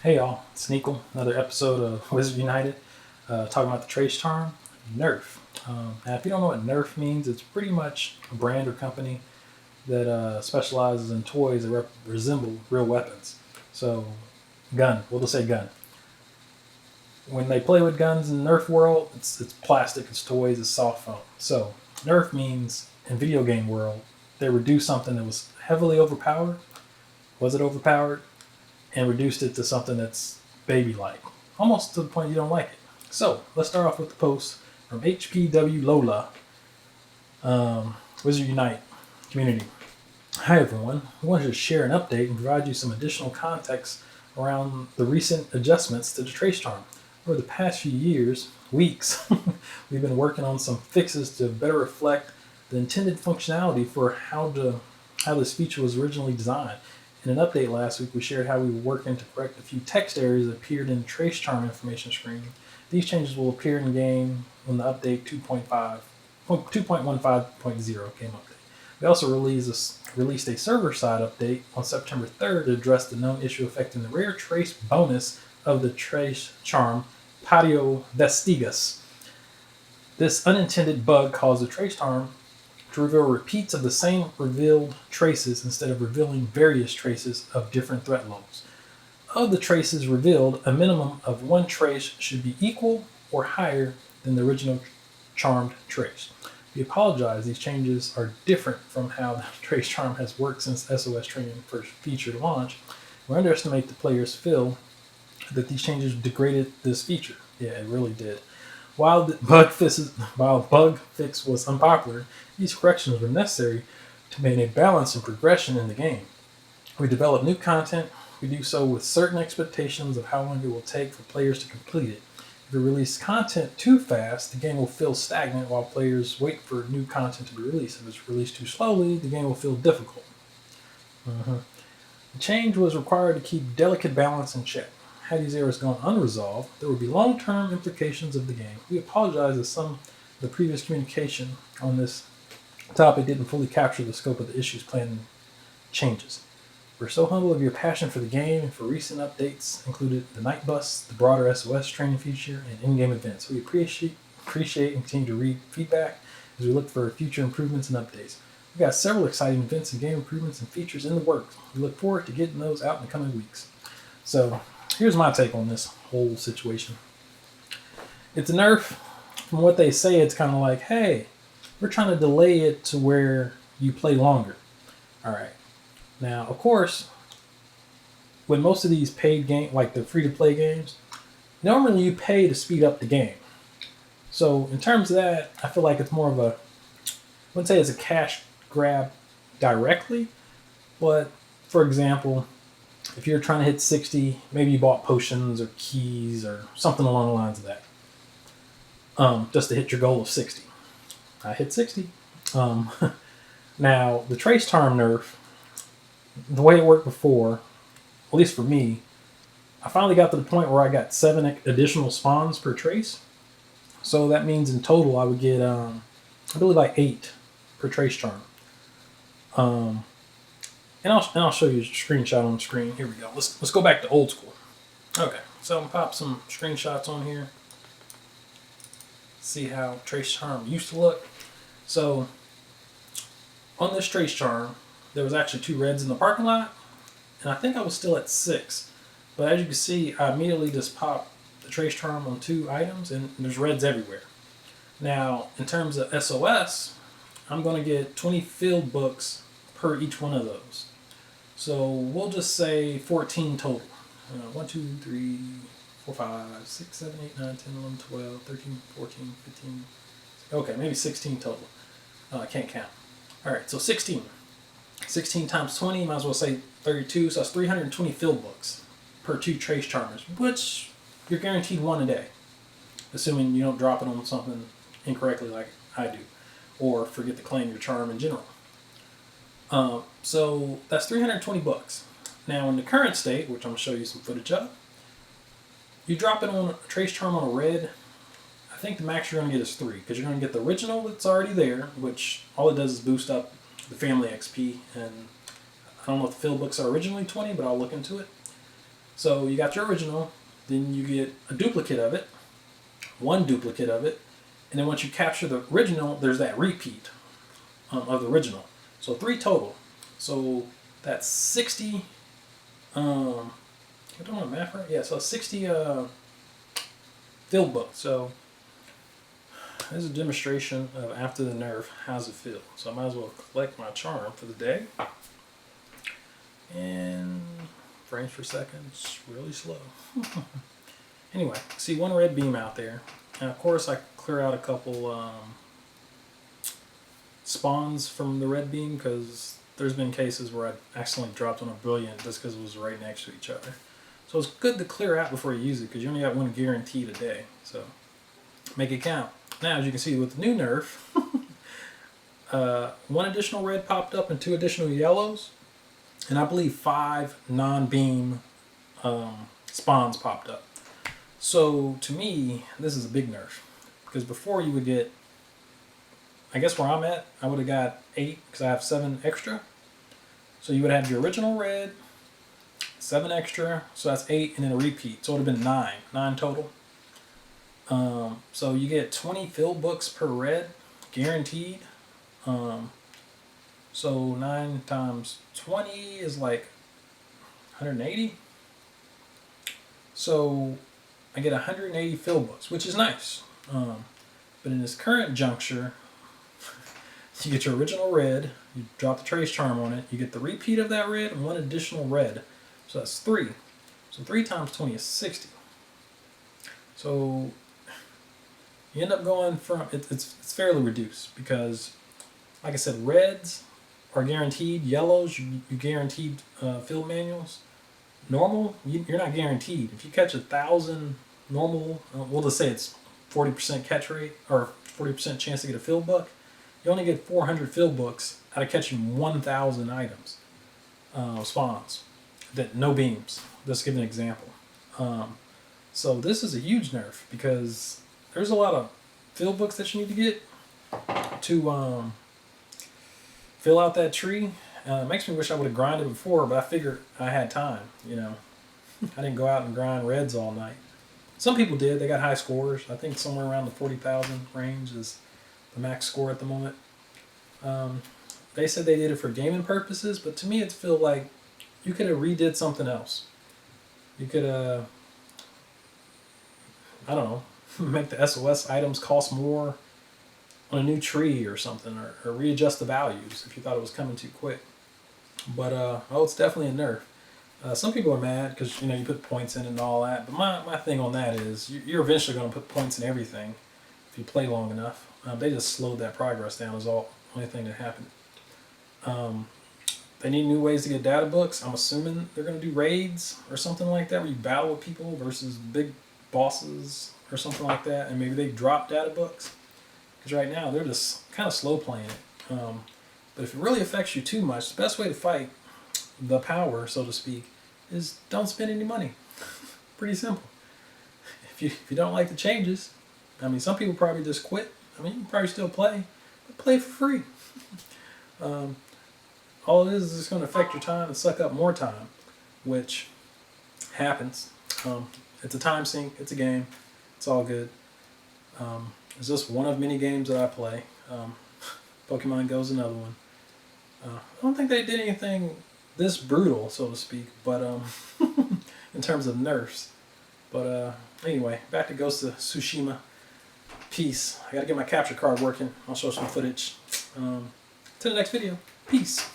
Hey y'all, it's Nikon. Another episode of Wizard United, talking about the Trace Charm Nerf. Now, if you don't know what Nerf means, it's pretty much a brand or company that specializes in toys that resemble real weapons. So, gun. We'll just say gun. When they play with guns in the Nerf world, it's plastic, it's toys, it's soft foam. So, Nerf means in video game world they reduced something that was heavily overpowered. Was it overpowered? And reduced it to something that's baby-like, almost to the point you don't like it. So let's start off with the post from HPW Lola, Wizard Unite community. Hi everyone, we wanted to share an update and provide you some additional context around the recent adjustments to the Trace Charm. Over the past few weeks, we've been working on some fixes to better reflect the intended functionality for how this feature was originally designed. In an update last week, we shared how we were working to correct a few text errors that appeared in the Trace Charm information screen. These changes will appear in game when the update 2.15.0 came update. We also released a server-side update on September 3rd to address the known issue affecting the rare trace bonus of the Trace Charm Patio Vestigas. This unintended bug caused the Trace Charm to reveal repeats of the same revealed traces instead of revealing various traces of different threat levels. Of the traces revealed, a minimum of one trace should be equal or higher than the original charmed trace. We apologize, these changes are different from how the Trace Charm has worked since SOS training first feature launch. We underestimate the players feel that these changes degraded this feature. Yeah, it really did. While bug fix was unpopular, these corrections were necessary to maintain balance and progression in the game. We develop new content. We do so with certain expectations of how long it will take for players to complete it. If we release content too fast, the game will feel stagnant while players wait for new content to be released. If it's released too slowly, the game will feel difficult. The change was required to keep delicate balance in check. Had these errors gone unresolved, there would be long-term implications of the game. We apologize that some of the previous communication on this topic didn't fully capture the scope of the issues planned changes. We're so humble of your passion for the game and for recent updates included the night bus, the broader SOS training feature, and in-game events. We appreciate and continue to read feedback as we look for future improvements and updates. We've got several exciting events and game improvements and features in the works. We look forward to getting those out in the coming weeks. So here's my take on this whole situation. It's a nerf. From what they say, it's kind of like, hey, we're trying to delay it to where you play longer. All right. Now, of course, with most of these paid games, like the free-to-play games, normally you pay to speed up the game. So in terms of that, I feel like it's more of a, I wouldn't say it's a cash grab directly, but for example, if you're trying to hit 60, maybe you bought potions or keys or something along the lines of that, just to hit your goal of 60. I hit 60. Now, the Trace Charm nerf, the way it worked before, at least for me, I finally got to the point where I got 7 additional spawns per trace. So that means in total I would get, I believe, like 8 per Trace Charm. And I'll show you a screenshot on the screen. Here we go. Let's go back to old school. Okay, so I'm gonna pop some screenshots on here. See how Trace Charm used to look. So on this Trace Charm, there was actually 2 reds in the parking lot, and I think I was still at 6. But as you can see, I immediately just popped the Trace Charm on 2 items, and there's reds everywhere. Now, in terms of SOS, I'm going to get 20 field books per each one of those. So we'll just say 14 total. 1, 2, 3, 4, 5, 6, 7, 8, 9, 10, 11, 12, 13, 14, 15. Okay, maybe 16 total. I can't count. All right, so 16. 16 times 20, might as well say 32. So that's 320 field books per 2 Trace Charmers, which you're guaranteed 1 a day, assuming you don't drop it on something incorrectly like I do, or forget to claim your charm in general. So that's 320 bucks. Now in the current state, which I'm going to show you some footage of, you drop it on a Trace Charm on a red, I think the max you're going to get is 3, because you're going to get the original that's already there, which all it does is boost up the family XP, and I don't know if the field books are originally 20, but I'll look into it. So you got your original, then you get a duplicate of it, one duplicate of it, and then once you capture the original, there's that repeat of the original. So 3 total. So that's 60. I don't know math right. Yeah, so 60 field books. So this is a demonstration of after the nerf, how's it feel. So I might as well collect my charm for the day. And frames per second, it's really slow. Anyway, see one red beam out there. And of course I clear out a couple spawns from the red beam because there's been cases where I accidentally dropped on a brilliant just because it was right next to each other. So it's good to clear out before you use it because you only got one guaranteed a day. So make it count. Now, as you can see with the new nerf, one additional red popped up and 2 additional yellows. And I believe 5 non-beam spawns popped up. So to me, this is a big nerf. Because before you would get, I guess where I'm at, I would have got 8 because I have 7 extra. So you would have your original red, 7 extra, so that's 8, and then a repeat. So it would have been 9 total. So you get 20 field books per red, guaranteed. So 9 times 20 is like 180. So I get 180 field books, which is nice. But in this current juncture, you get your original red, you drop the trace charm on it, you get the repeat of that red and 1 additional red. So that's 3. So 3 times 20 is 60. So you end up going from, it's fairly reduced because, like I said, reds are guaranteed, yellows, you guaranteed field manuals. Normal, you're not guaranteed. If you catch 1,000 normal, we'll just say it's 40% catch rate or 40% chance to get a field book. You only get 400 field books out of catching 1,000 items, spawns, that no beams. Let's give an example. So this is a huge nerf because there's a lot of field books that you need to get to fill out that tree. It makes me wish I would have grinded before, but I figured I had time, you know. I didn't go out and grind reds all night. Some people did. They got high scores. I think somewhere around the 40,000 range is the max score at the moment. They said they did it for gaming purposes, but to me it feels like you could have redid something else. You could I don't know, make the SOS items cost more on a new tree or something, or readjust the values if you thought it was coming too quick. But oh, it's definitely a nerf. Some people are mad because you put points in and all that, but my thing on that is you're eventually going to put points in everything if you play long enough. They just slowed that progress down is all only thing that happened. They need new ways to get data books. I'm assuming they're going to do raids or something like that where you battle with people versus big bosses or something like that, and maybe they drop data books. Because right now they're just kind of slow playing it. But if it really affects you too much, the best way to fight the power, so to speak, is don't spend any money. Pretty simple. If you don't like the changes, I mean, some people probably just quit. I mean, you can probably still play, but play for free. All it is it's going to affect your time and suck up more time, which happens. It's a time sink. It's a game. It's all good. It's just one of many games that I play. Pokemon Go is another one. I don't think they did anything this brutal, so to speak, but in terms of nerfs. But anyway, back to Ghost of Tsushima. Peace. I gotta get my capture card working. I'll show some footage. Till the next video. Peace.